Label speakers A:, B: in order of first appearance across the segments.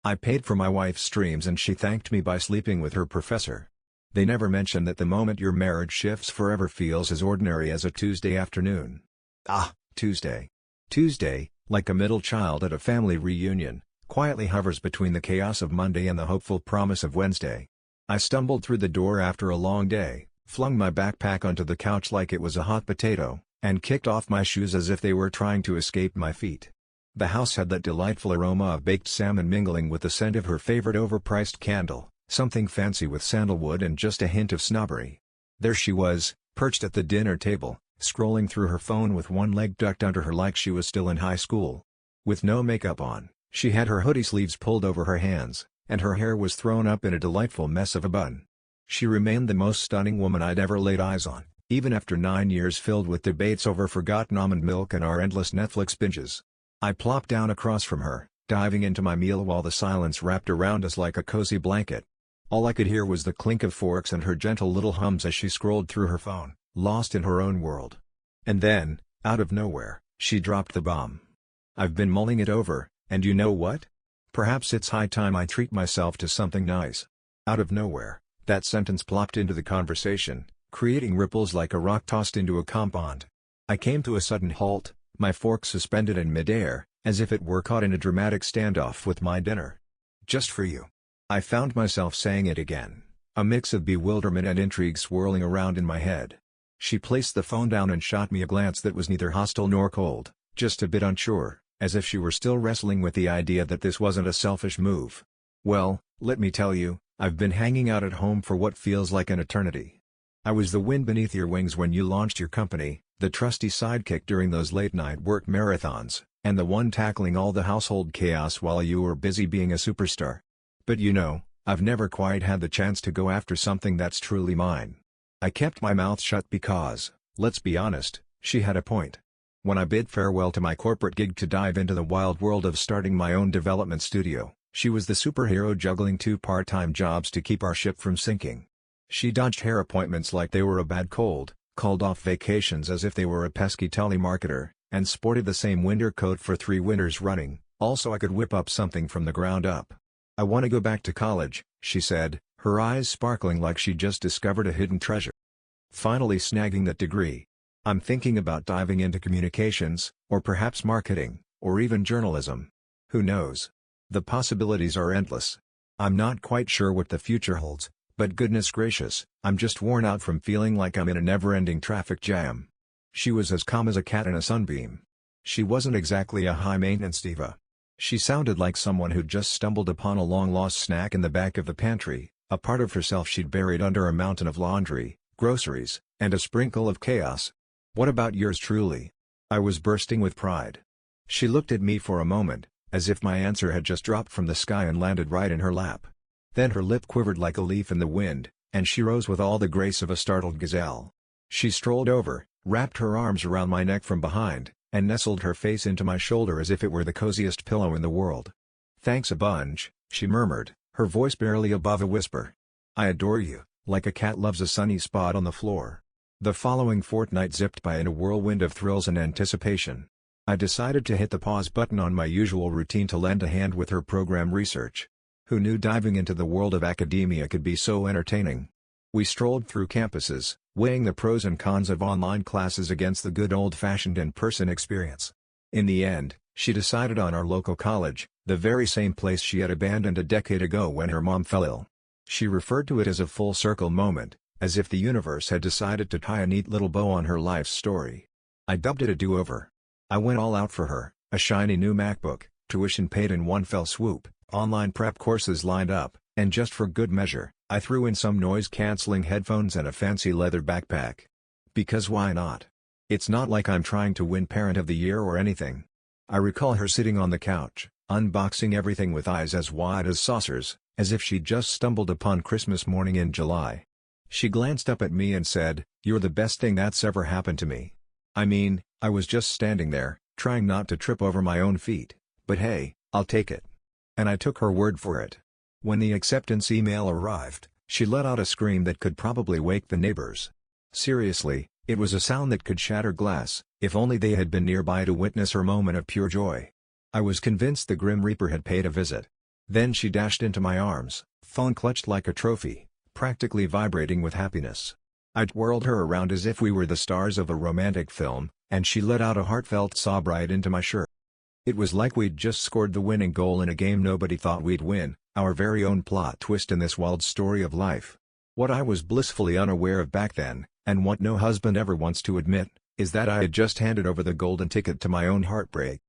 A: I paid for my wife's streams and she thanked me by sleeping with her professor. They never mention that the moment your marriage shifts forever feels as ordinary as a Tuesday afternoon. Ah, Tuesday. Tuesday, like a middle child at a family reunion, quietly hovers between the chaos of Monday and the hopeful promise of Wednesday. I stumbled through the door after a long day, flung my backpack onto the couch like it was a hot potato, and kicked off my shoes as if they were trying to escape my feet. The house had that delightful aroma of baked salmon mingling with the scent of her favorite overpriced candle, something fancy with sandalwood and just a hint of snobbery. There she was, perched at the dinner table, scrolling through her phone with one leg tucked under her like she was still in high school. With no makeup on, she had her hoodie sleeves pulled over her hands, and her hair was thrown up in a delightful mess of a bun. She remained the most stunning woman I'd ever laid eyes on, even after 9 years filled with debates over forgotten almond milk and our endless Netflix binges. I plopped down across from her, diving into my meal while the silence wrapped around us like a cozy blanket. All I could hear was the clink of forks and her gentle little hums as she scrolled through her phone, lost in her own world. And then, out of nowhere, she dropped the bomb. I've been mulling it over, and you know what? Perhaps it's high time I treat myself to something nice. Out of nowhere, that sentence plopped into the conversation, creating ripples like a rock tossed into a pond. I came to a sudden halt, my fork suspended in midair, as if it were caught in a dramatic standoff with my dinner. Just for you. I found myself saying it again, a mix of bewilderment and intrigue swirling around in my head. She placed the phone down and shot me a glance that was neither hostile nor cold, just a bit unsure, as if she were still wrestling with the idea that this wasn't a selfish move. Well, let me tell you, I've been hanging out at home for what feels like an eternity. I was the wind beneath your wings when you launched your company, the trusty sidekick during those late-night work marathons, and the one tackling all the household chaos while you were busy being a superstar. But you know, I've never quite had the chance to go after something that's truly mine. I kept my mouth shut because, let's be honest, she had a point. When I bid farewell to my corporate gig to dive into the wild world of starting my own development studio, she was the superhero juggling 2 part-time jobs to keep our ship from sinking. She dodged hair appointments like they were a bad cold, called off vacations as if they were a pesky telemarketer, and sported the same winter coat for 3 winters running, also I could whip up something from the ground up. I want to go back to college, she said, her eyes sparkling like she'd just discovered a hidden treasure. Finally snagging that degree. I'm thinking about diving into communications, or perhaps marketing, or even journalism. Who knows? The possibilities are endless. I'm not quite sure what the future holds, but goodness gracious, I'm just worn out from feeling like I'm in a never-ending traffic jam. She was as calm as a cat in a sunbeam. She wasn't exactly a high-maintenance diva. She sounded like someone who'd just stumbled upon a long-lost snack in the back of the pantry, a part of herself she'd buried under a mountain of laundry, groceries, and a sprinkle of chaos. What about yours truly? I was bursting with pride. She looked at me for a moment, as if my answer had just dropped from the sky and landed right in her lap. Then her lip quivered like a leaf in the wind, and she rose with all the grace of a startled gazelle. She strolled over, wrapped her arms around my neck from behind, and nestled her face into my shoulder as if it were the coziest pillow in the world. "Thanks a bunch," she murmured, her voice barely above a whisper. "I adore you, like a cat loves a sunny spot on the floor." The following fortnight zipped by in a whirlwind of thrills and anticipation. I decided to hit the pause button on my usual routine to lend a hand with her program research. Who knew diving into the world of academia could be so entertaining? We strolled through campuses, weighing the pros and cons of online classes against the good old-fashioned in-person experience. In the end, she decided on our local college, the very same place she had abandoned a decade ago when her mom fell ill. She referred to it as a full-circle moment, as if the universe had decided to tie a neat little bow on her life's story. I dubbed it a do-over. I went all out for her, a shiny new MacBook, tuition paid in one fell swoop, online prep courses lined up, and just for good measure, I threw in some noise-canceling headphones and a fancy leather backpack. Because why not? It's not like I'm trying to win Parent of the Year or anything. I recall her sitting on the couch, unboxing everything with eyes as wide as saucers, as if she'd just stumbled upon Christmas morning in July. She glanced up at me and said, "You're the best thing that's ever happened to me." I mean, I was just standing there, trying not to trip over my own feet, but hey, I'll take it. And I took her word for it. When the acceptance email arrived, she let out a scream that could probably wake the neighbors. Seriously, it was a sound that could shatter glass, if only they had been nearby to witness her moment of pure joy. I was convinced the Grim Reaper had paid a visit. Then she dashed into my arms, phone clutched like a trophy, practically vibrating with happiness. I twirled her around as if we were the stars of a romantic film, and she let out a heartfelt sob right into my shirt. It was like we'd just scored the winning goal in a game nobody thought we'd win, our very own plot twist in this wild story of life. What I was blissfully unaware of back then, and what no husband ever wants to admit, is that I had just handed over the golden ticket to my own heartbreak.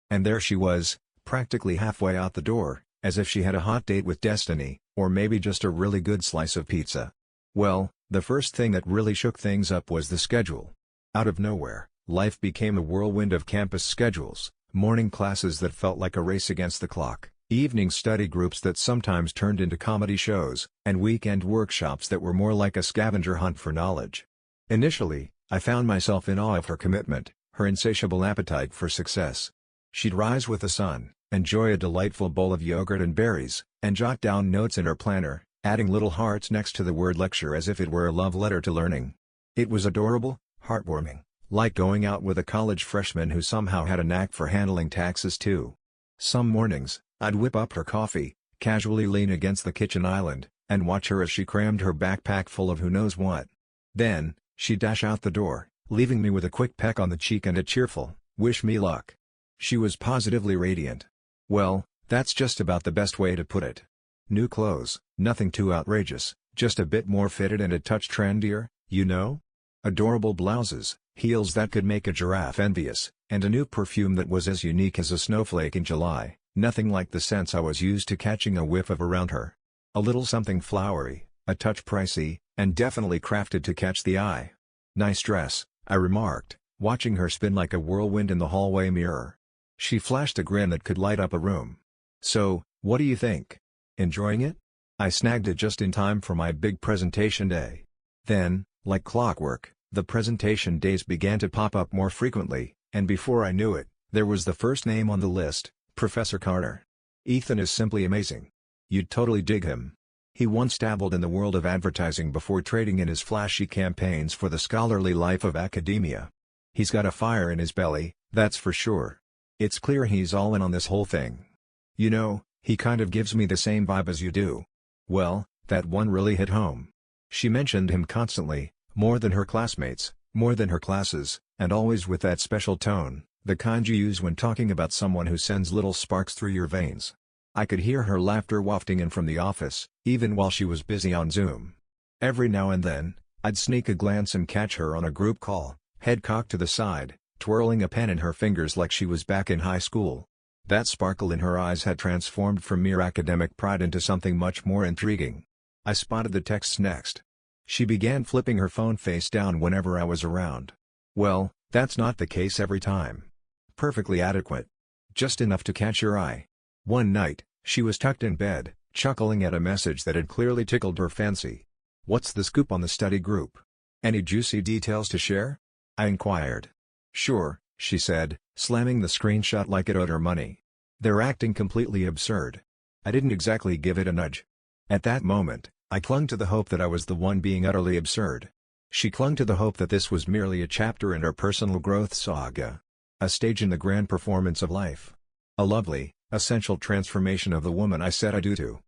A: And there she was, practically halfway out the door, as if she had a hot date with destiny, or maybe just a really good slice of pizza. Well, the first thing that really shook things up was the schedule. Out of nowhere, life became a whirlwind of campus schedules, morning classes that felt like a race against the clock, evening study groups that sometimes turned into comedy shows, and weekend workshops that were more like a scavenger hunt for knowledge. Initially, I found myself in awe of her commitment, her insatiable appetite for success. She'd rise with the sun, enjoy a delightful bowl of yogurt and berries, and jot down notes in her planner, adding little hearts next to the word lecture as if it were a love letter to learning. It was adorable, heartwarming, like going out with a college freshman who somehow had a knack for handling taxes too. Some mornings, I'd whip up her coffee, casually lean against the kitchen island, and watch her as she crammed her backpack full of who knows what. Then, she'd dash out the door, leaving me with a quick peck on the cheek and a cheerful, "Wish me luck." She was positively radiant. Well, that's just about the best way to put it. New clothes, nothing too outrageous, just a bit more fitted and a touch trendier, you know? Adorable blouses, heels that could make a giraffe envious, and a new perfume that was as unique as a snowflake in July, nothing like the scents I was used to catching a whiff of around her. A little something flowery, a touch pricey, and definitely crafted to catch the eye. "Nice dress," I remarked, watching her spin like a whirlwind in the hallway mirror. She flashed a grin that could light up a room. "So, what do you think? Enjoying it?" I snagged it just in time for my big presentation day. Then, like clockwork, the presentation days began to pop up more frequently, and before I knew it, there was the first name on the list, Professor Carter. "Ethan is simply amazing. You'd totally dig him. He once dabbled in the world of advertising before trading in his flashy campaigns for the scholarly life of academia. He's got a fire in his belly, that's for sure. It's clear he's all in on this whole thing. You know, he kind of gives me the same vibe as you do." Well, that one really hit home. She mentioned him constantly, more than her classmates, more than her classes, and always with that special tone, the kind you use when talking about someone who sends little sparks through your veins. I could hear her laughter wafting in from the office, even while she was busy on Zoom. Every now and then, I'd sneak a glance and catch her on a group call, head cocked to the side, twirling a pen in her fingers like she was back in high school. That sparkle in her eyes had transformed from mere academic pride into something much more intriguing. I spotted the texts next. She began flipping her phone face down whenever I was around. Well, that's not the case every time. Perfectly adequate. Just enough to catch your eye. One night, she was tucked in bed, chuckling at a message that had clearly tickled her fancy. "What's the scoop on the study group? Any juicy details to share?" I inquired. "Sure," she said, slamming the screenshot like it owed her money. "They're acting completely absurd." I didn't exactly give it a nudge. At that moment, I clung to the hope that I was the one being utterly absurd. She clung to the hope that this was merely a chapter in her personal growth saga. A stage in the grand performance of life. A lovely, essential transformation of the woman I said I do to.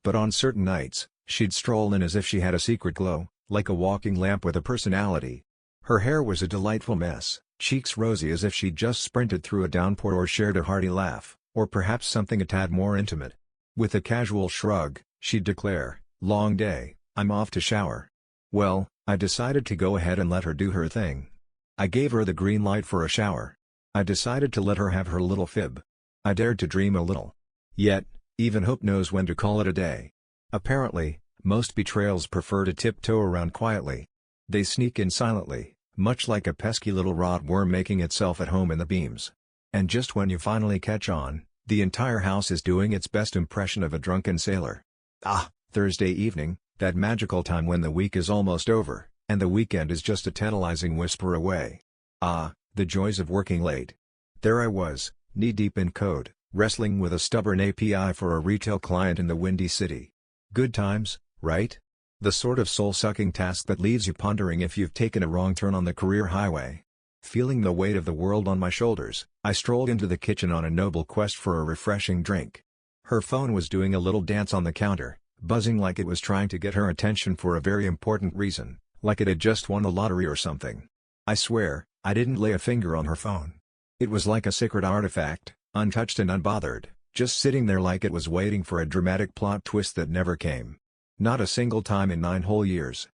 A: But on certain nights, she'd stroll in as if she had a secret glow, like a walking lamp with a personality. Her hair was a delightful mess, cheeks rosy as if she'd just sprinted through a downpour or shared a hearty laugh, or perhaps something a tad more intimate. With a casual shrug, she'd declare, "Long day, I'm off to shower." Well, I decided to go ahead and let her do her thing. I gave her the green light for a shower. I decided to let her have her little fib. I dared to dream a little. Yet, even hope knows when to call it a day. Apparently, most betrayals prefer to tiptoe around quietly. They sneak in silently, much like a pesky little rotworm making itself at home in the beams. And just when you finally catch on, the entire house is doing its best impression of a drunken sailor. Ah, Thursday evening, that magical time when the week is almost over, and the weekend is just a tantalizing whisper away. Ah, the joys of working late. There I was, knee-deep in code, wrestling with a stubborn API for a retail client in the Windy City. Good times, right? The sort of soul-sucking task that leaves you pondering if you've taken a wrong turn on the career highway. Feeling the weight of the world on my shoulders, I strolled into the kitchen on a noble quest for a refreshing drink. Her phone was doing a little dance on the counter, buzzing like it was trying to get her attention for a very important reason, like it had just won the lottery or something. I swear, I didn't lay a finger on her phone. It was like a sacred artifact, untouched and unbothered, just sitting there like it was waiting for a dramatic plot twist that never came. Not a single time in 9 whole years.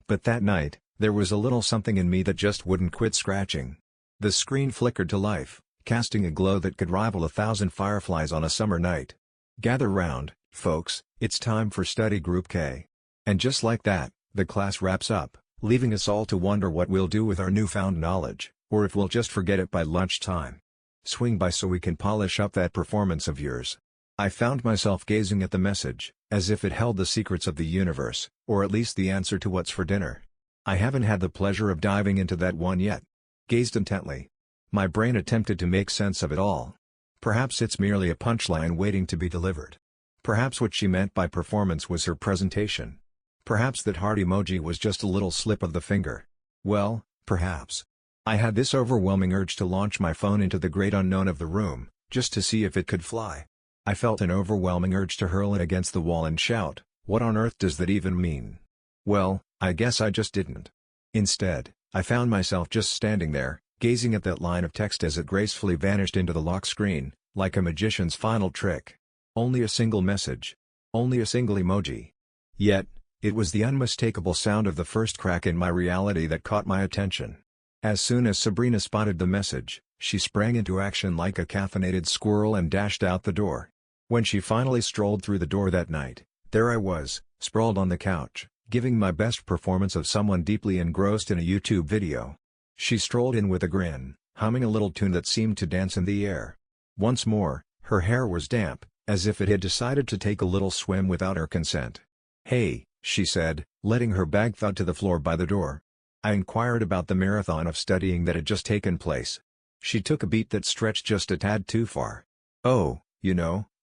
A: But that night, there was a little something in me that just wouldn't quit scratching. The screen flickered to life, casting a glow that could rival 1,000 fireflies on a summer night. "Gather round, folks, it's time for study group K." And just like that, the class wraps up, leaving us all to wonder what we'll do with our newfound knowledge, or if we'll just forget it by lunchtime. Swing by so we can polish up that performance of yours. I found myself gazing at the message, as if it held the secrets of the universe, or at least the answer to what's for dinner. I haven't had the pleasure of diving into that one yet. Gazed intently. My brain attempted to make sense of it all. Perhaps it's merely a punchline waiting to be delivered. Perhaps what she meant by performance was her presentation. Perhaps that heart emoji was just a little slip of the finger. Well, perhaps. I had this overwhelming urge to launch my phone into the great unknown of the room, just to see if it could fly. I felt an overwhelming urge to hurl it against the wall and shout, "What on earth does that even mean?" Well, I guess I just didn't. Instead, I found myself just standing there, gazing at that line of text as it gracefully vanished into the lock screen, like a magician's final trick. Only a single message. Only a single emoji. Yet, it was the unmistakable sound of the first crack in my reality that caught my attention. As soon as Sabrina spotted the message, she sprang into action like a caffeinated squirrel and dashed out the door. When she finally strolled through the door that night, there I was, sprawled on the couch, giving my best performance of someone deeply engrossed in a YouTube video. She strolled in with a grin, humming a little tune that seemed to dance in the air. Once more, her hair was damp, as if it had decided to take a little swim without her consent. "Hey," she said, letting her bag thud to the floor by the door. I inquired about the marathon of studying that had just taken place. She took a beat that stretched just a tad too far. "Oh,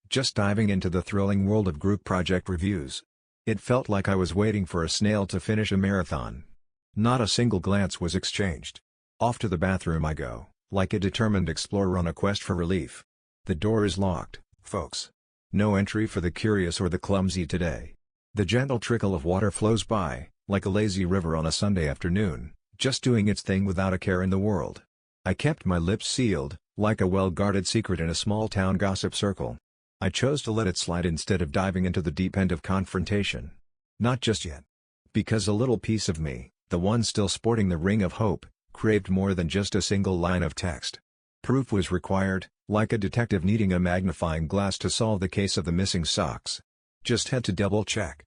A: just diving into the thrilling world of group project reviews." It felt like I was waiting for a snail to finish a marathon. Not a single glance was exchanged. Off to the bathroom I go, like a determined explorer on a quest for relief. The door is locked, folks. No entry for the curious or the clumsy today. The gentle trickle of water flows by, like a lazy river on a Sunday afternoon, just doing its thing without a care in the world. I kept my lips sealed, like a well-guarded secret in a small-town gossip circle. I chose to let it slide instead of diving into the deep end of confrontation. Not just yet. Because a little piece of me, the one still sporting the ring of hope, craved more than just a single line of text. Proof was required, like a detective needing a magnifying glass to solve the case of the missing socks. Just had to double-check,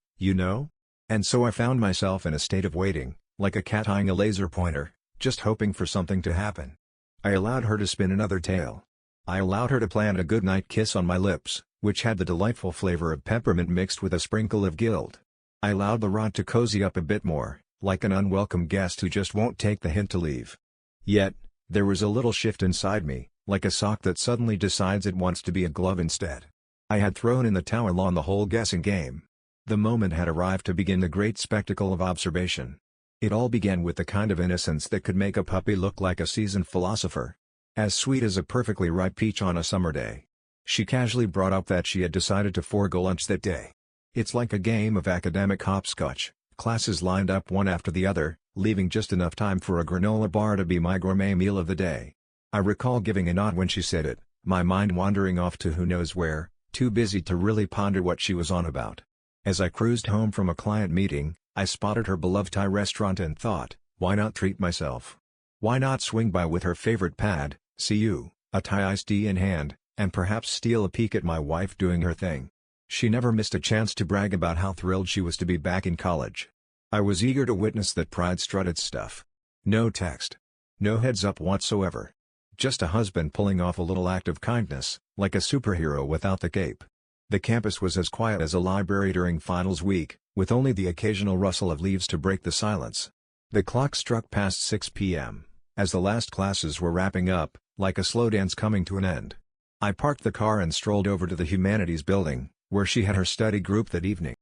A: And so I found myself in a state of waiting, like a cat eyeing a laser pointer, just hoping for something to happen. I allowed her to spin another tale. I allowed her to plant a goodnight kiss on my lips, which had the delightful flavor of peppermint mixed with a sprinkle of guilt. I allowed the rod to cozy up a bit more, like an unwelcome guest who just won't take the hint to leave. Yet, there was a little shift inside me, like a sock that suddenly decides it wants to be a glove instead. I had thrown in the towel on the whole guessing game. The moment had arrived to begin the great spectacle of observation. It all began with the kind of innocence that could make a puppy look like a seasoned philosopher. As sweet as a perfectly ripe peach on a summer day. She casually brought up that she had decided to forego lunch that day. It's like a game of academic hopscotch, classes lined up one after the other, leaving just enough time for a granola bar to be my gourmet meal of the day. I recall giving a nod when she said it, my mind wandering off to who knows where, too busy to really ponder what she was on about. As I cruised home from a client meeting, I spotted her beloved Thai restaurant and thought, why not treat myself? Why not swing by with her favorite pad, CU, a Thai iced tea in hand, and perhaps steal a peek at my wife doing her thing? She never missed a chance to brag about how thrilled she was to be back in college. I was eager to witness that pride strut its stuff. No text. No heads up whatsoever. Just a husband pulling off a little act of kindness, like a superhero without the cape. The campus was as quiet as a library during finals week, with only the occasional rustle of leaves to break the silence. The clock struck past 6 p.m. As the last classes were wrapping up, like a slow dance coming to an end. I parked the car and strolled over to the Humanities building, where she had her study group that evening.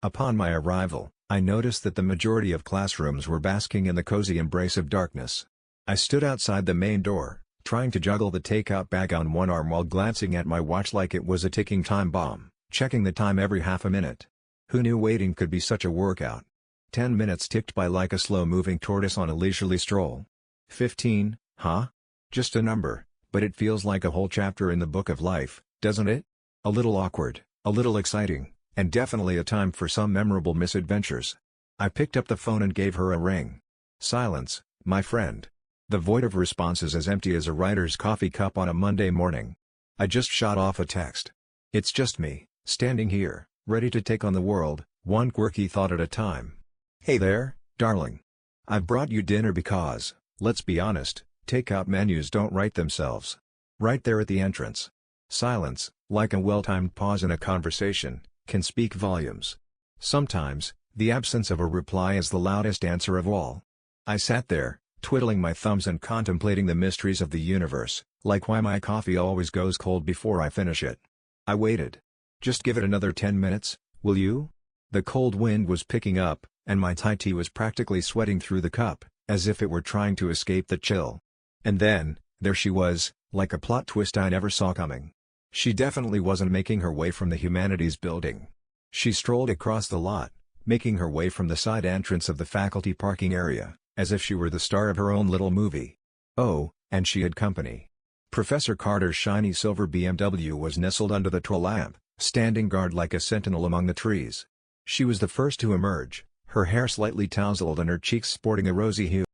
A: Upon my arrival, I noticed that the majority of classrooms were basking in the cozy embrace of darkness. I stood outside the main door, trying to juggle the takeout bag on one arm while glancing at my watch like it was a ticking time bomb, checking the time every half a minute. Who knew waiting could be such a workout? 10 minutes ticked by like a slow-moving tortoise on a leisurely stroll. 15, huh? Just a number, but it feels like a whole chapter in the book of life, doesn't it? A little awkward, a little exciting, and definitely a time for some memorable misadventures. I picked up the phone and gave her a ring. Silence, my friend. The void of response is as empty as a writer's coffee cup on a Monday morning. I just shot off a text. It's just me, standing here, ready to take on the world, one quirky thought at a time. Hey there, darling. I've brought you dinner because, let's be honest, takeout menus don't write themselves. Right there at the entrance. Silence, like a well-timed pause in a conversation, can speak volumes. Sometimes, the absence of a reply is the loudest answer of all. I sat there, twiddling my thumbs and contemplating the mysteries of the universe, like why my coffee always goes cold before I finish it. I waited. Just give it another 10 minutes, will you? The cold wind was picking up, and my Thai tea was practically sweating through the cup, as if it were trying to escape the chill. And then, there she was, like a plot twist I never saw coming. She definitely wasn't making her way from the humanities building. She strolled across the lot, making her way from the side entrance of the faculty parking area, as if she were the star of her own little movie. Oh, and she had company. Professor Carter's shiny silver BMW was nestled under the tall lamp, standing guard like a sentinel among the trees. She was the first to emerge, her hair slightly tousled and her cheeks sporting a rosy hue.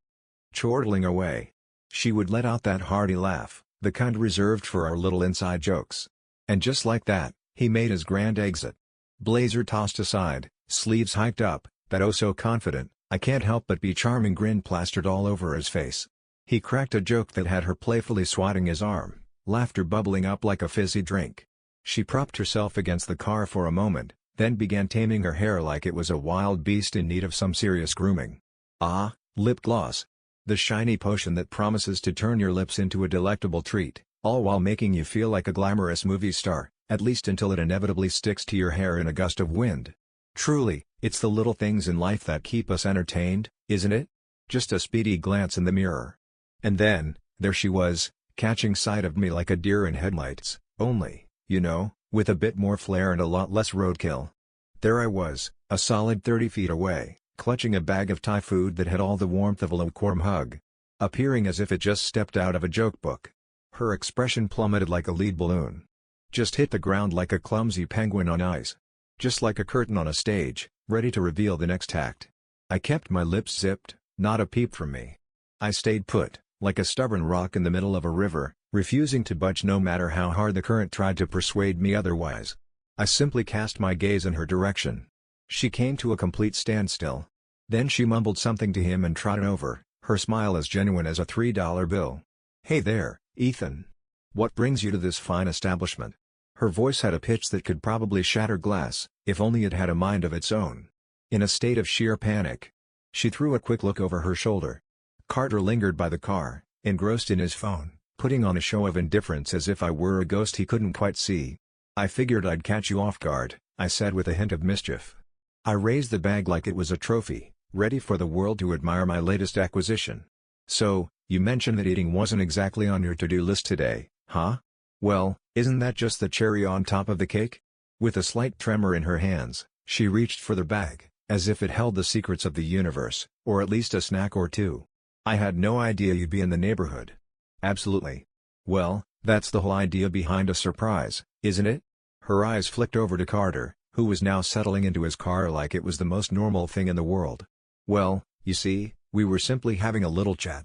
A: Chortling away. She would let out that hearty laugh, the kind reserved for our little inside jokes. And just like that, he made his grand exit. Blazer tossed aside, sleeves hiked up, that oh-so-confident, I-can't-help-but-be charming grin plastered all over his face. He cracked a joke that had her playfully swatting his arm, laughter bubbling up like a fizzy drink. She propped herself against the car for a moment, then began taming her hair like it was a wild beast in need of some serious grooming. Ah, lip gloss. The shiny potion that promises to turn your lips into a delectable treat, all while making you feel like a glamorous movie star, at least until it inevitably sticks to your hair in a gust of wind. Truly, it's the little things in life that keep us entertained, isn't it? Just a speedy glance in the mirror. And then, there she was, catching sight of me like a deer in headlights, only, you know, with a bit more flair and a lot less roadkill. There I was, a solid 30 feet away, clutching a bag of Thai food that had all the warmth of a lukewarm hug. Appearing as if it just stepped out of a joke book. Her expression plummeted like a lead balloon. Just hit the ground like a clumsy penguin on ice. Just like a curtain on a stage, ready to reveal the next act. I kept my lips zipped, not a peep from me. I stayed put, like a stubborn rock in the middle of a river, refusing to budge no matter how hard the current tried to persuade me otherwise. I simply cast my gaze in her direction. She came to a complete standstill. Then she mumbled something to him and trotted over, her smile as genuine as a $3 bill. Hey there, Ethan. What brings you to this fine establishment? Her voice had a pitch that could probably shatter glass, if only it had a mind of its own. In a state of sheer panic. She threw a quick look over her shoulder. Carter lingered by the car, engrossed in his phone, putting on a show of indifference as if I were a ghost he couldn't quite see. I figured I'd catch you off guard, I said with a hint of mischief. I raised the bag like it was a trophy, ready for the world to admire my latest acquisition. So, you mentioned that eating wasn't exactly on your to-do list today, huh? Well, isn't that just the cherry on top of the cake? With a slight tremor in her hands, she reached for the bag, as if it held the secrets of the universe, or at least a snack or two. I had no idea you'd be in the neighborhood. Absolutely. Well, that's the whole idea behind a surprise, isn't it? Her eyes flicked over to Carter, who was now settling into his car like it was the most normal thing in the world. Well, you see, we were simply having a little chat.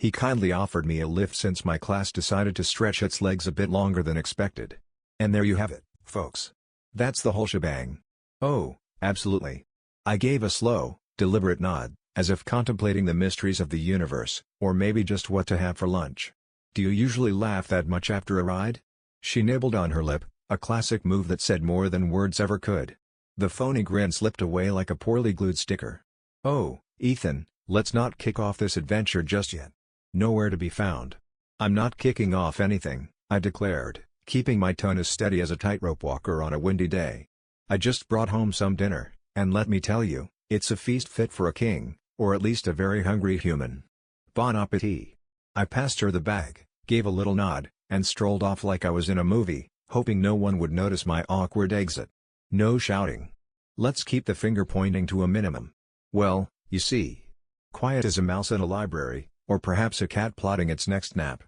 A: He kindly offered me a lift since my class decided to stretch its legs a bit longer than expected. And there you have it, folks. That's the whole shebang. Oh, absolutely. I gave a slow, deliberate nod, as if contemplating the mysteries of the universe, or maybe just what to have for lunch. Do you usually laugh that much after a ride? She nibbled on her lip, a classic move that said more than words ever could. The phony grin slipped away like a poorly glued sticker. Oh, Ethan, let's not kick off this adventure just yet. Nowhere to be found. I'm not kicking off anything, I declared, keeping my tone as steady as a tightrope walker on a windy day. I just brought home some dinner, and let me tell you, it's a feast fit for a king, or at least a very hungry human. Bon appetit. I passed her the bag, gave a little nod, and strolled off like I was in a movie, hoping no one would notice my awkward exit. No shouting. Let's keep the finger pointing to a minimum. Well, you see. Quiet as a mouse in a library, or perhaps a cat plotting its next nap.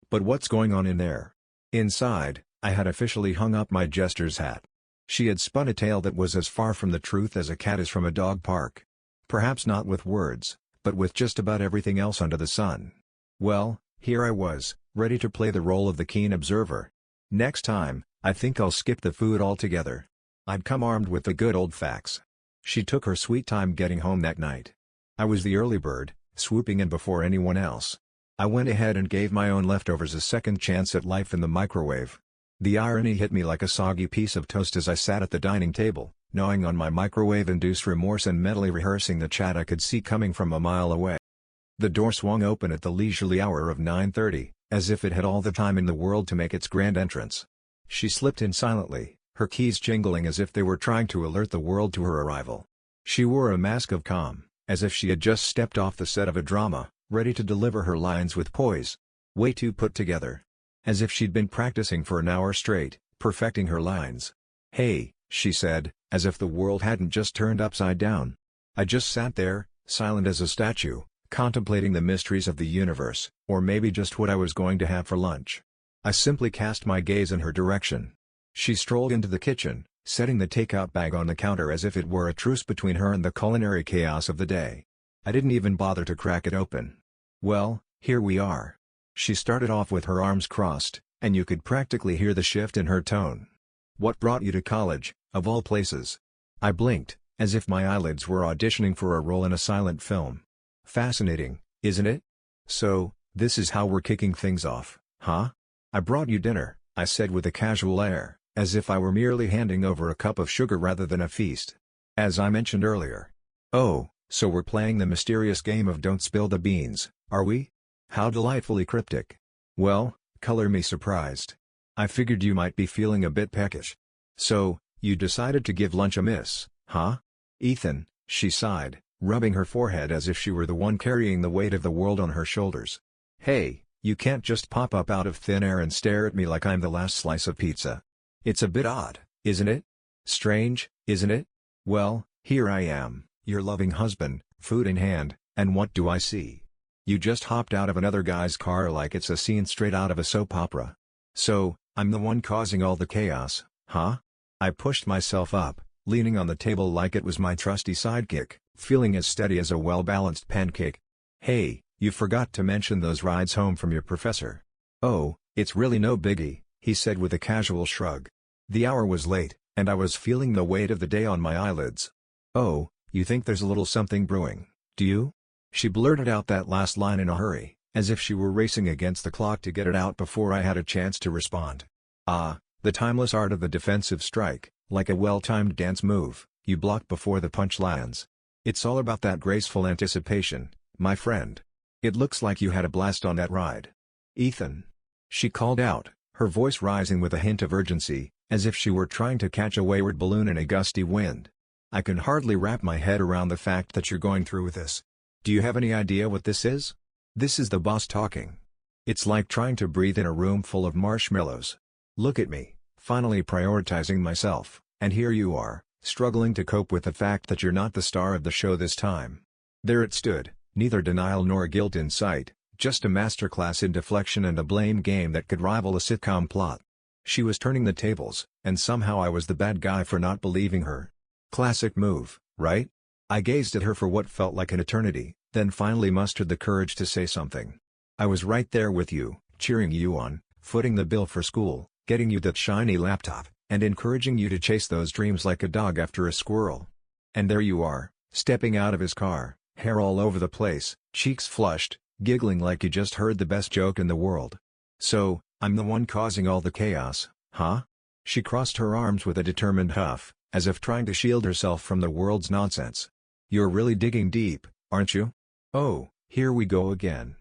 A: But what's going on in there? Inside, I had officially hung up my jester's hat. She had spun a tale that was as far from the truth as a cat is from a dog park. Perhaps not with words, but with just about everything else under the sun. Well, here I was, ready to play the role of the keen observer. Next time, I think I'll skip the food altogether. I'd come armed with the good old facts. She took her sweet time getting home that night. I was the early bird, swooping in before anyone else. I went ahead and gave my own leftovers a second chance at life in the microwave. The irony hit me like a soggy piece of toast as I sat at the dining table, gnawing on my microwave-induced remorse and mentally rehearsing the chat I could see coming from a mile away. The door swung open at the leisurely hour of 9:30, as if it had all the time in the world to make its grand entrance. She slipped in silently, her keys jingling as if they were trying to alert the world to her arrival. She wore a mask of calm, as if she had just stepped off the set of a drama, ready to deliver her lines with poise. Way too put together. As if she'd been practicing for an hour straight, perfecting her lines. "Hey," she said, as if the world hadn't just turned upside down. I just sat there, silent as a statue, contemplating the mysteries of the universe, or maybe just what I was going to have for lunch. I simply cast my gaze in her direction. She strolled into the kitchen, setting the takeout bag on the counter as if it were a truce between her and the culinary chaos of the day. I didn't even bother to crack it open. "Well, here we are." She started off with her arms crossed, and you could practically hear the shift in her tone. "What brought you to college, of all places?" I blinked, as if my eyelids were auditioning for a role in a silent film. "Fascinating, isn't it? So, this is how we're kicking things off, huh?" "I brought you dinner," I said with a casual air, as if I were merely handing over a cup of sugar rather than a feast. "As I mentioned earlier." "Oh, so we're playing the mysterious game of don't spill the beans, are we? How delightfully cryptic. Well, color me surprised. I figured you might be feeling a bit peckish. So, you decided to give lunch a miss, huh? Ethan," she sighed, rubbing her forehead as if she were the one carrying the weight of the world on her shoulders. "Hey, you can't just pop up out of thin air and stare at me like I'm the last slice of pizza. It's a bit odd, isn't it? Strange, isn't it? Well, here I am, your loving husband, food in hand, and what do I see? You just hopped out of another guy's car like it's a scene straight out of a soap opera. So, I'm the one causing all the chaos, huh?" I pushed myself up, leaning on the table like it was my trusty sidekick, feeling as steady as a well-balanced pancake. "Hey, you forgot to mention those rides home from your professor." "Oh, it's really no biggie," he said with a casual shrug. The hour was late, and I was feeling the weight of the day on my eyelids. "Oh, you think there's a little something brewing, do you?" She blurted out that last line in a hurry, as if she were racing against the clock to get it out before I had a chance to respond. Ah, the timeless art of the defensive strike, like a well-timed dance move, you block before the punch lands. It's all about that graceful anticipation, my friend. It looks like you had a blast on that ride. "Ethan," she called out, her voice rising with a hint of urgency, as if she were trying to catch a wayward balloon in a gusty wind. "I can hardly wrap my head around the fact that you're going through with this. Do you have any idea what this is? This is the boss talking. It's like trying to breathe in a room full of marshmallows. Look at me, finally prioritizing myself, and here you are, struggling to cope with the fact that you're not the star of the show this time." There it stood, neither denial nor guilt in sight, just a masterclass in deflection and a blame game that could rival a sitcom plot. She was turning the tables, and somehow I was the bad guy for not believing her. Classic move, right? I gazed at her for what felt like an eternity, then finally mustered the courage to say something. "I was right there with you, cheering you on, footing the bill for school, getting you that shiny laptop, and encouraging you to chase those dreams like a dog after a squirrel. And there you are, stepping out of his car, hair all over the place, cheeks flushed, giggling like you just heard the best joke in the world. So, I'm the one causing all the chaos, huh?" She crossed her arms with a determined huff, as if trying to shield herself from the world's nonsense. "You're really digging deep, aren't you? Oh, here we go again.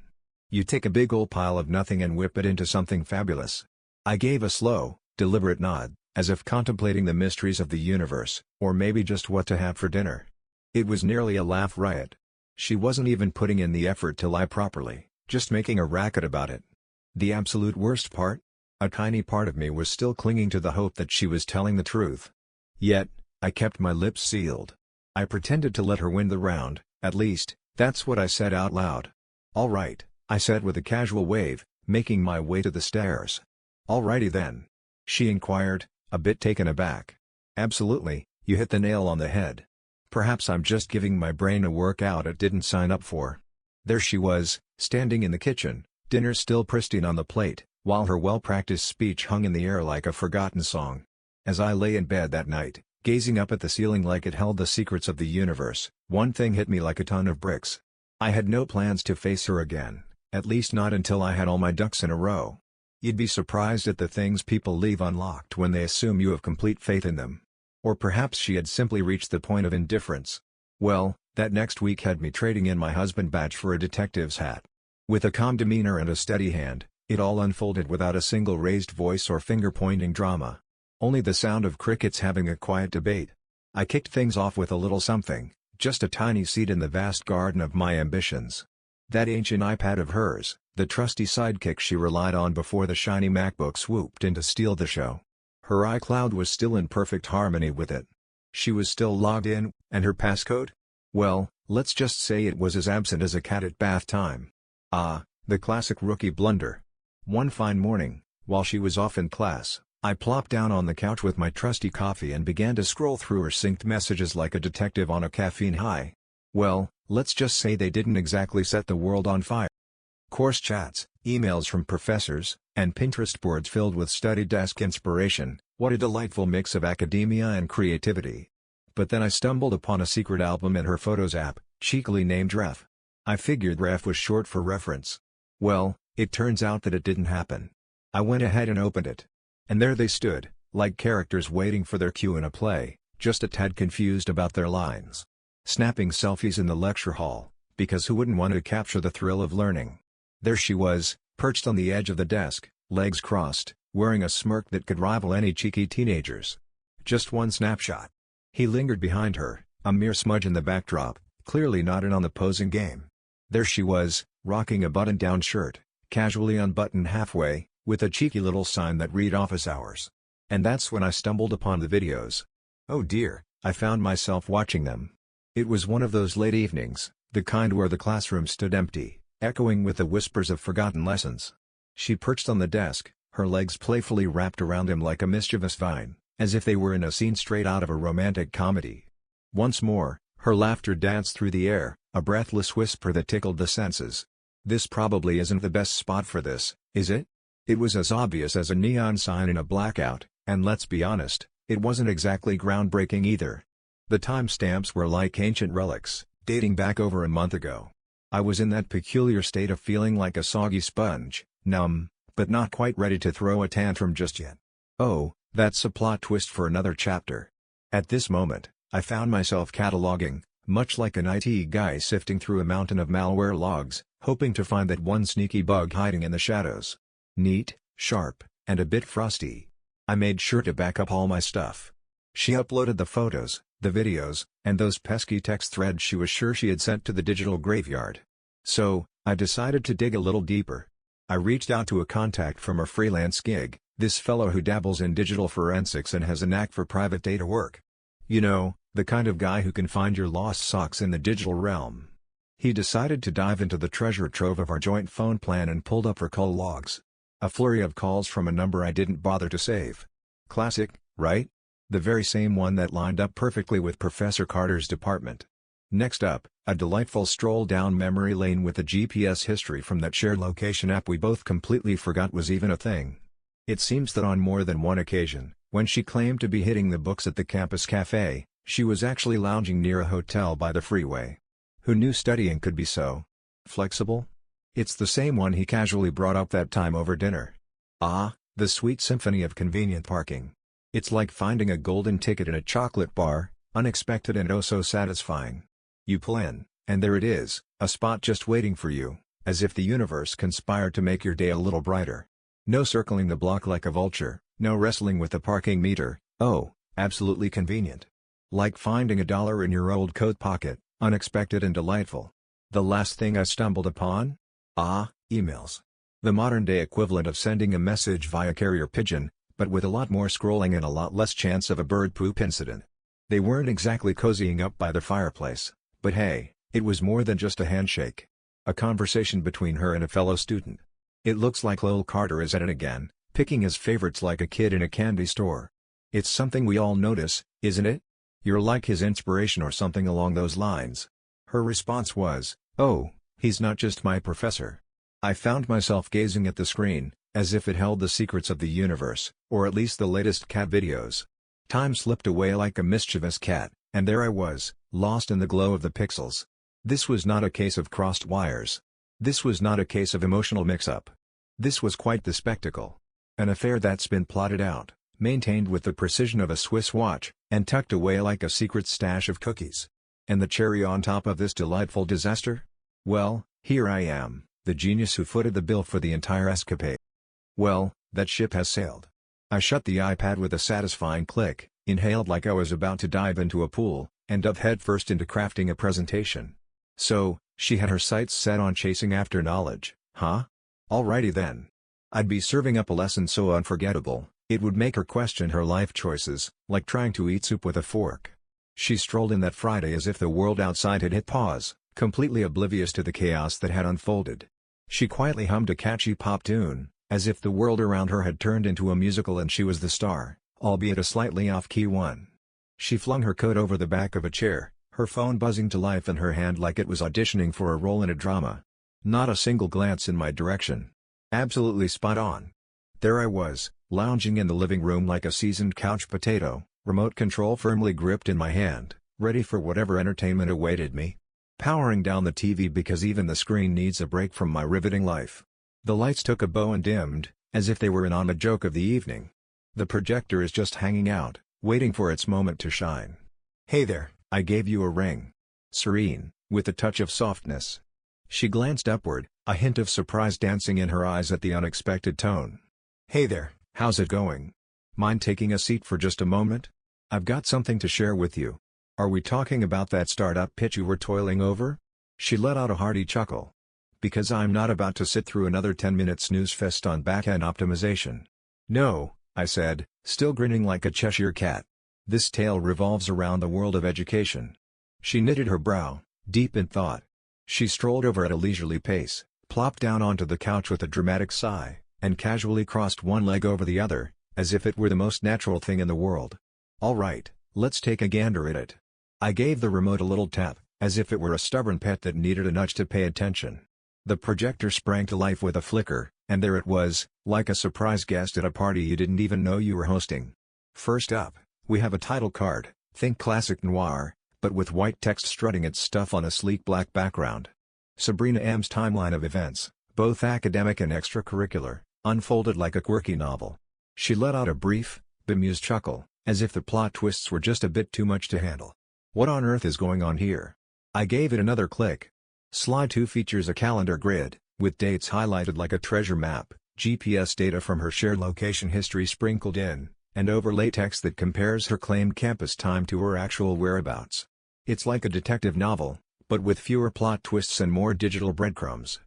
A: You take a big ol' pile of nothing and whip it into something fabulous." I gave a slow, deliberate nod, as if contemplating the mysteries of the universe, or maybe just what to have for dinner. It was nearly a laugh riot. She wasn't even putting in the effort to lie properly, just making a racket about it. The absolute worst part? A tiny part of me was still clinging to the hope that she was telling the truth. Yet, I kept my lips sealed. I pretended to let her win the round, at least, that's what I said out loud. "All right," I said with a casual wave, making my way to the stairs. "Alrighty then?" she inquired, a bit taken aback. "Absolutely, you hit the nail on the head. Perhaps I'm just giving my brain a workout it didn't sign up for." There she was, standing in the kitchen, dinner still pristine on the plate, while her well-practiced speech hung in the air like a forgotten song. As I lay in bed that night, gazing up at the ceiling like it held the secrets of the universe, one thing hit me like a ton of bricks. I had no plans to face her again, at least not until I had all my ducks in a row. You'd be surprised at the things people leave unlocked when they assume you have complete faith in them. Or perhaps she had simply reached the point of indifference. Well, that next week had me trading in my husband badge for a detective's hat. With a calm demeanor and a steady hand, it all unfolded without a single raised voice or finger-pointing drama. Only the sound of crickets having a quiet debate. I kicked things off with a little something, just a tiny seed in the vast garden of my ambitions. That ancient iPad of hers, the trusty sidekick she relied on before the shiny MacBook swooped in to steal the show. Her iCloud was still in perfect harmony with it. She was still logged in, and her passcode? Well, let's just say it was as absent as a cat at bath time. Ah, the classic rookie blunder. One fine morning, while she was off in class, I plopped down on the couch with my trusty coffee and began to scroll through her synced messages like a detective on a caffeine high. Well, let's just say they didn't exactly set the world on fire. Course chats, emails from professors, and Pinterest boards filled with study desk inspiration. What a delightful mix of academia and creativity. But then I stumbled upon a secret album in her Photos app, cheekily named Ref. I figured Ref was short for reference. Well, it turns out that it didn't happen. I went ahead and opened it. And there they stood, like characters waiting for their cue in a play, just a tad confused about their lines. Snapping selfies in the lecture hall, because who wouldn't want to capture the thrill of learning? There she was, perched on the edge of the desk, legs crossed, wearing a smirk that could rival any cheeky teenager's. Just one snapshot. He lingered behind her, a mere smudge in the backdrop, clearly not in on the posing game. There she was, rocking a button-down shirt, casually unbuttoned halfway, with a cheeky little sign that read office hours. And that's when I stumbled upon the videos. Oh dear, I found myself watching them. It was one of those late evenings, the kind where the classroom stood empty, echoing with the whispers of forgotten lessons. She perched on the desk, her legs playfully wrapped around him like a mischievous vine, as if they were in a scene straight out of a romantic comedy. Once more, her laughter danced through the air, a breathless whisper that tickled the senses. This probably isn't the best spot for this, is it? It was as obvious as a neon sign in a blackout, and let's be honest, it wasn't exactly groundbreaking either. The timestamps were like ancient relics, dating back over a month ago. I was in that peculiar state of feeling like a soggy sponge, numb, but not quite ready to throw a tantrum just yet. Oh, that's a plot twist for another chapter. At this moment, I found myself cataloging, much like an IT guy sifting through a mountain of malware logs, hoping to find that one sneaky bug hiding in the shadows. Neat, sharp, and a bit frosty. I made sure to back up all my stuff. She uploaded the photos, the videos, and those pesky text threads she was sure she had sent to the digital graveyard. So, I decided to dig a little deeper. I reached out to a contact from a freelance gig, this fellow who dabbles in digital forensics and has a knack for private data work. You know, the kind of guy who can find your lost socks in the digital realm. He decided to dive into the treasure trove of our joint phone plan and pulled up her call logs. A flurry of calls from a number I didn't bother to save. Classic, right? The very same one that lined up perfectly with Professor Carter's department. Next up, a delightful stroll down memory lane with a GPS history from that shared location app we both completely forgot was even a thing. It seems that on more than one occasion, when she claimed to be hitting the books at the campus cafe, she was actually lounging near a hotel by the freeway. Who knew studying could be so flexible? It's the same one he casually brought up that time over dinner. Ah, the sweet symphony of convenient parking. It's like finding a golden ticket in a chocolate bar, unexpected and oh so satisfying. You pull in, and there it is, a spot just waiting for you, as if the universe conspired to make your day a little brighter. No circling the block like a vulture, no wrestling with the parking meter, oh, absolutely convenient. Like finding $1 in your old coat pocket, unexpected and delightful. The last thing I stumbled upon? Ah, emails. The modern-day equivalent of sending a message via carrier pigeon, but with a lot more scrolling and a lot less chance of a bird poop incident. They weren't exactly cozying up by the fireplace, but hey, it was more than just a handshake. A conversation between her and a fellow student. It looks like Lowell Carter is at it again, picking his favorites like a kid in a candy store. It's something we all notice, isn't it? You're like his inspiration or something along those lines. Her response was, "Oh, he's not just my professor." I found myself gazing at the screen, as if it held the secrets of the universe, or at least the latest cat videos. Time slipped away like a mischievous cat, and there I was, lost in the glow of the pixels. This was not a case of crossed wires. This was not a case of emotional mix-up. This was quite the spectacle. An affair that's been plotted out, maintained with the precision of a Swiss watch, and tucked away like a secret stash of cookies. And the cherry on top of this delightful disaster? Well, here I am, the genius who footed the bill for the entire escapade. Well, that ship has sailed. I shut the iPad with a satisfying click, inhaled like I was about to dive into a pool, and dove headfirst into crafting a presentation. So, she had her sights set on chasing after knowledge, huh? Alrighty then. I'd be serving up a lesson so unforgettable, it would make her question her life choices, like trying to eat soup with a fork. She strolled in that Friday as if the world outside had hit pause, completely oblivious to the chaos that had unfolded. She quietly hummed a catchy pop tune, as if the world around her had turned into a musical and she was the star, albeit a slightly off-key one. She flung her coat over the back of a chair, her phone buzzing to life in her hand like it was auditioning for a role in a drama. Not a single glance in my direction. Absolutely spot on. There I was, lounging in the living room like a seasoned couch potato, remote control firmly gripped in my hand, ready for whatever entertainment awaited me. Powering down the TV because even the screen needs a break from my riveting life. The lights took a bow and dimmed, as if they were in on a joke of the evening. The projector is just hanging out, waiting for its moment to shine. "Hey there, I gave you a ring." Serene, with a touch of softness. She glanced upward, a hint of surprise dancing in her eyes at the unexpected tone. "Hey there, how's it going? Mind taking a seat for just a moment? I've got something to share with you." "Are we talking about that startup pitch you were toiling over?" She let out a hearty chuckle. "Because I'm not about to sit through another 10-minute snooze fest on back-end optimization." "No," I said, still grinning like a Cheshire cat. "This tale revolves around the world of education." She knitted her brow, deep in thought. She strolled over at a leisurely pace, plopped down onto the couch with a dramatic sigh, and casually crossed one leg over the other, as if it were the most natural thing in the world. "All right, let's take a gander at it." I gave the remote a little tap, as if it were a stubborn pet that needed a nudge to pay attention. The projector sprang to life with a flicker, and there it was, like a surprise guest at a party you didn't even know you were hosting. First up, we have a title card, think classic noir, but with white text strutting its stuff on a sleek black background. Sabrina M's timeline of events, both academic and extracurricular, unfolded like a quirky novel. She let out a brief, bemused chuckle, as if the plot twists were just a bit too much to handle. What on earth is going on here? I gave it another click. Slide 2 features a calendar grid, with dates highlighted like a treasure map, GPS data from her shared location history sprinkled in, and overlay text that compares her claimed campus time to her actual whereabouts. It's like a detective novel, but with fewer plot twists and more digital breadcrumbs.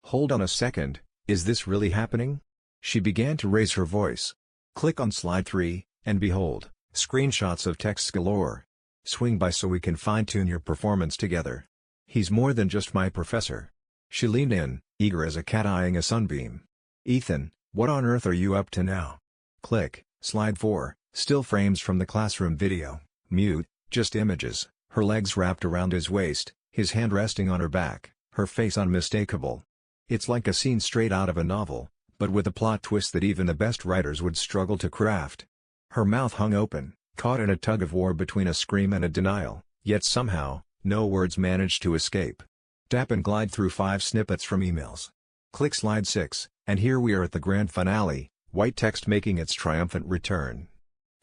A: "Hold on a second, is this really happening?" She began to raise her voice. Click on slide 3, and behold, screenshots of texts galore. "Swing by so we can fine-tune your performance together. He's more than just my professor." She leaned in, eager as a cat eyeing a sunbeam. "Ethan, what on earth are you up to now?" Click, slide 4, still frames from the classroom video, mute, just images, her legs wrapped around his waist, his hand resting on her back, her face unmistakable. It's like a scene straight out of a novel, but with a plot twist that even the best writers would struggle to craft. Her mouth hung open, caught in a tug-of-war between a scream and a denial, yet somehow, no words managed to escape. Tap and glide through 5 snippets from emails. Click slide 6, and here we are at the grand finale, white text making its triumphant return.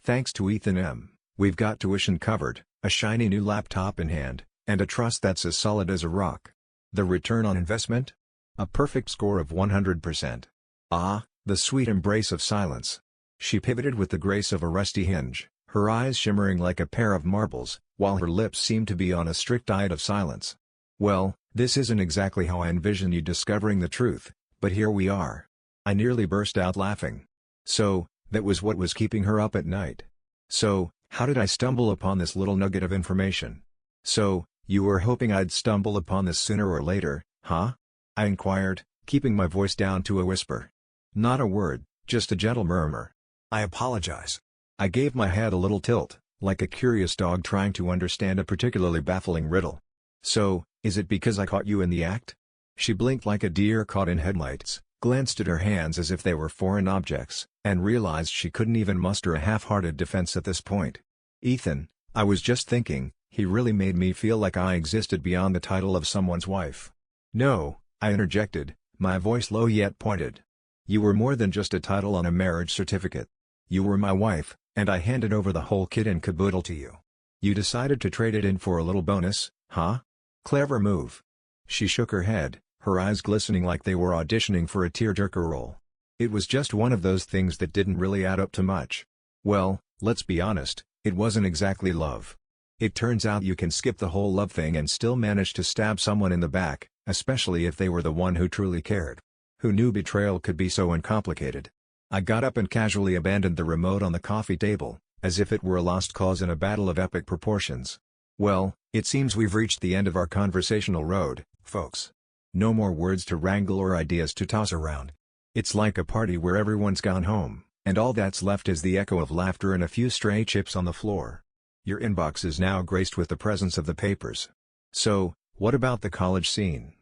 A: "Thanks to Ethan M., we've got tuition covered, a shiny new laptop in hand, and a trust that's as solid as a rock. The return on investment? A perfect score of 100%. Ah, the sweet embrace of silence." She pivoted with the grace of a rusty hinge, her eyes shimmering like a pair of marbles, while her lips seemed to be on a strict diet of silence. "Well, this isn't exactly how I envision you discovering the truth, But here we are. I nearly burst out laughing. So, that was what was keeping her up at night. So, how did I stumble upon this little nugget of information? So, you were hoping I'd stumble upon this sooner or later, huh? I inquired, keeping my voice down to a whisper. Not a word, just a gentle murmur. I apologize. I gave my head a little tilt, like a curious dog trying to understand a particularly baffling riddle. So, is it because I caught you in the act? She blinked like a deer caught in headlights, glanced at her hands as if they were foreign objects, and realized she couldn't even muster a half-hearted defense at this point. Ethan, I was just thinking, he really made me feel like I existed beyond the title of someone's wife. No, I interjected, my voice low yet pointed. You were more than just a title on a marriage certificate. You were my wife, and I handed over the whole kit and caboodle to you. You decided to trade it in for a little bonus, huh? Clever move. She shook her head, her eyes glistening like they were auditioning for a tearjerker role. It was just one of those things that didn't really add up to much. Well, let's be honest, it wasn't exactly love. It turns out you can skip the whole love thing and still manage to stab someone in the back, especially if they were the one who truly cared. Who knew betrayal could be so uncomplicated? I got up and casually abandoned the remote on the coffee table, as if it were a lost cause in a battle of epic proportions. Well, it seems we've reached the end of our conversational road, folks. No more words to wrangle or ideas to toss around. It's like a party where everyone's gone home, and all that's left is the echo of laughter and a few stray chips on the floor. Your inbox is now graced with the presence of the papers. So, what about the college scene?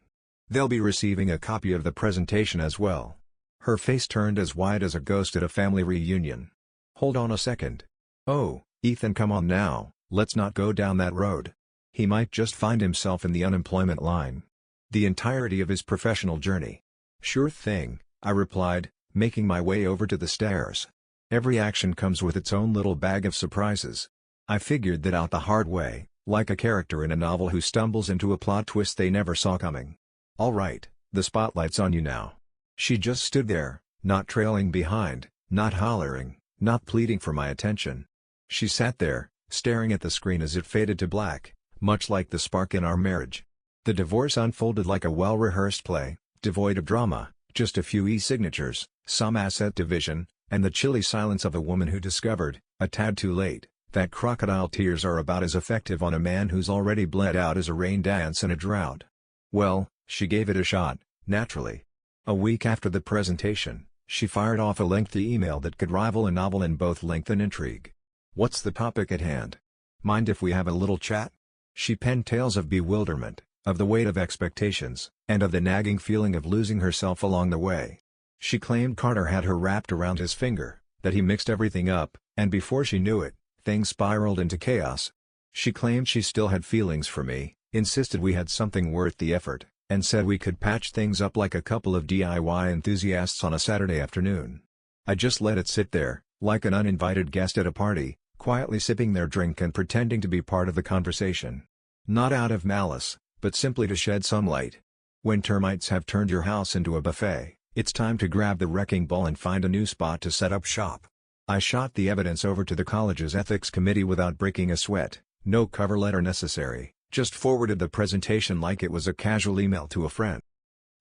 A: They'll be receiving a copy of the presentation as well. Her face turned as white as a ghost at a family reunion. Hold on a second. Oh, Ethan, come on now, let's not go down that road. He might just find himself in the unemployment line. The entirety of his professional journey. Sure thing, I replied, making my way over to the stairs. Every action comes with its own little bag of surprises. I figured that out the hard way, like a character in a novel who stumbles into a plot twist they never saw coming. All right, the spotlight's on you now. She just stood there, not trailing behind, not hollering, not pleading for my attention. She sat there, staring at the screen as it faded to black, much like the spark in our marriage. The divorce unfolded like a well-rehearsed play, devoid of drama, just a few e-signatures, some asset division, and the chilly silence of a woman who discovered, a tad too late, that crocodile tears are about as effective on a man who's already bled out as a rain dance in a drought. Well, she gave it a shot, naturally. A week after the presentation, she fired off a lengthy email that could rival a novel in both length and intrigue. What's the topic at hand? Mind if we have a little chat? She penned tales of bewilderment, of the weight of expectations, and of the nagging feeling of losing herself along the way. She claimed Carter had her wrapped around his finger, that he mixed everything up, and before she knew it, things spiraled into chaos. She claimed she still had feelings for me, insisted we had something worth the effort, and said we could patch things up like a couple of DIY enthusiasts on a Saturday afternoon. I just let it sit there, like an uninvited guest at a party, quietly sipping their drink and pretending to be part of the conversation. Not out of malice, but simply to shed some light. When termites have turned your house into a buffet, it's time to grab the wrecking ball and find a new spot to set up shop. I shot the evidence over to the college's ethics committee without breaking a sweat, no cover letter necessary. Just forwarded the presentation like it was a casual email to a friend.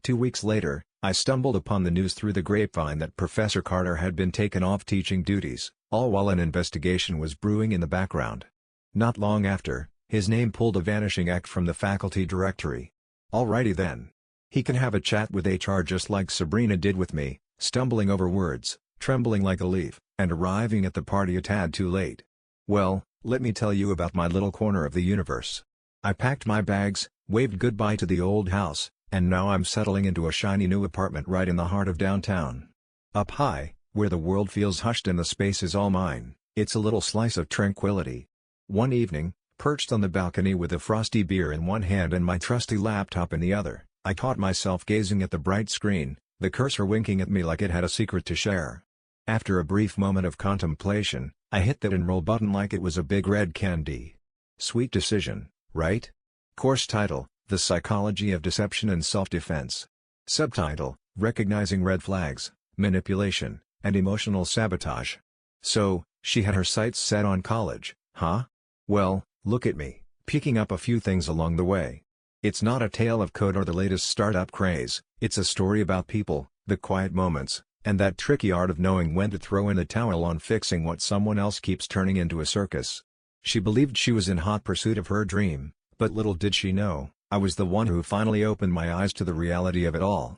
A: 2 weeks later, I stumbled upon the news through the grapevine that Professor Carter had been taken off teaching duties, all while an investigation was brewing in the background. Not long after, his name pulled a vanishing act from the faculty directory. Alrighty then. He can have a chat with HR just like Sabrina did with me, stumbling over words, trembling like a leaf, and arriving at the party a tad too late. Well, let me tell you about my little corner of the universe. I packed my bags, waved goodbye to the old house, and now I'm settling into a shiny new apartment right in the heart of downtown. Up high, where the world feels hushed and the space is all mine, it's a little slice of tranquility. One evening, perched on the balcony with a frosty beer in one hand and my trusty laptop in the other, I caught myself gazing at the bright screen, the cursor winking at me like it had a secret to share. After a brief moment of contemplation, I hit that enroll button like it was a big red candy. Sweet decision, right? Course title, The Psychology of Deception and Self-Defense. Subtitle, Recognizing Red Flags, Manipulation, and Emotional Sabotage. So, she had her sights set on college, huh? Well, look at me, picking up a few things along the way. It's not a tale of code or the latest startup craze, it's a story about people, the quiet moments, and that tricky art of knowing when to throw in the towel on fixing what someone else keeps turning into a circus. She believed she was in hot pursuit of her dream, but little did she know, I was the one who finally opened my eyes to the reality of it all.